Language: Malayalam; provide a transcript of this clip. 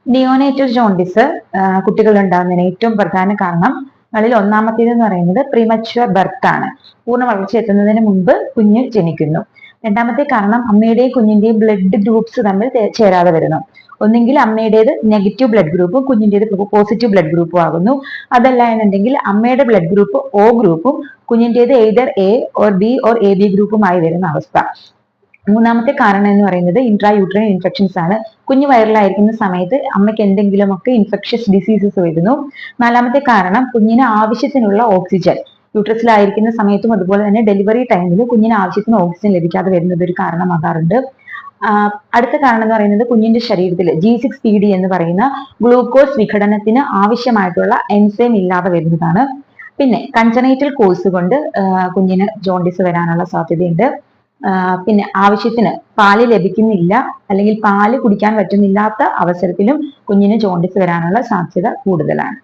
നിയോനേറ്റൽ ജോണ്ടിസ് കുട്ടികളിൽ ഉണ്ടാകുന്നതിന് ഏറ്റവും പ്രധാന കാരണങ്ങളിൽ ഒന്നാമത്തേത് എന്ന് പറയുന്നത് പ്രീമച്വർ ബർത്ത് ആണ്. പൂർണ്ണ വളർച്ച എത്തുന്നതിന് മുൻപ് കുഞ്ഞ് ജനിക്കുന്നു. രണ്ടാമത്തെ കാരണം അമ്മയുടെയും കുഞ്ഞിന്റെയും ബ്ലഡ് ഗ്രൂപ്പ്സ് തമ്മിൽ ചേരാതെ വരുന്നു. ഒന്നെങ്കിൽ അമ്മയുടേത് നെഗറ്റീവ് ബ്ലഡ് ഗ്രൂപ്പും കുഞ്ഞിന്റേത് പോസിറ്റീവ് ബ്ലഡ് ഗ്രൂപ്പും ആകുന്നു. അതല്ല എന്നുണ്ടെങ്കിൽ അമ്മയുടെ ബ്ലഡ് ഗ്രൂപ്പ് O ഗ്രൂപ്പും കുഞ്ഞിന്റേത് either A or B or AB ഗ്രൂപ്പുമായി വരുന്ന അവസ്ഥ. മൂന്നാമത്തെ കാരണം എന്ന് പറയുന്നത് ഇൻട്രായൂട്രൈൻ ഇൻഫെക്ഷൻസ് ആണ്. കുഞ്ഞ് വയറിലായിരിക്കുന്ന സമയത്ത് അമ്മയ്ക്ക് എന്തെങ്കിലുമൊക്കെ ഇൻഫെക്ഷ്യസ് ഡിസീസസ് വരുന്നു. നാലാമത്തെ കാരണം കുഞ്ഞിന് ആവശ്യത്തിനുള്ള ഓക്സിജൻ യൂട്രസിലായിരിക്കുന്ന സമയത്തും അതുപോലെ തന്നെ ഡെലിവറി ടൈമിൽ കുഞ്ഞിന് ആവശ്യത്തിന് ഓക്സിജൻ ലഭിക്കാതെ വരുന്നത് ഒരു കാരണമാകാറുണ്ട്. അടുത്ത കാരണം എന്ന് പറയുന്നത് കുഞ്ഞിന്റെ ശരീരത്തിൽ G6PD എന്ന് പറയുന്ന ഗ്ലൂക്കോസ് വിഘടനത്തിന് ആവശ്യമായിട്ടുള്ള എൻസൈം ഇല്ലാതെ വരുന്നതാണ്. പിന്നെ കൺജനൈറ്റൽ കോഴ്സ് കൊണ്ട് കുഞ്ഞിന് ജോണ്ടിസ് വരാനുള്ള സാധ്യതയുണ്ട്. പിന്നെ ആവശ്യത്തിന് പാല് ലഭിക്കുന്നില്ല അല്ലെങ്കിൽ പാല് കുടിക്കാൻ പറ്റുന്നില്ലാത്ത അവസരത്തിലും കുഞ്ഞിന് ജോണ്ടിസ് വരാനുള്ള സാധ്യത കൂടുതലാണ്.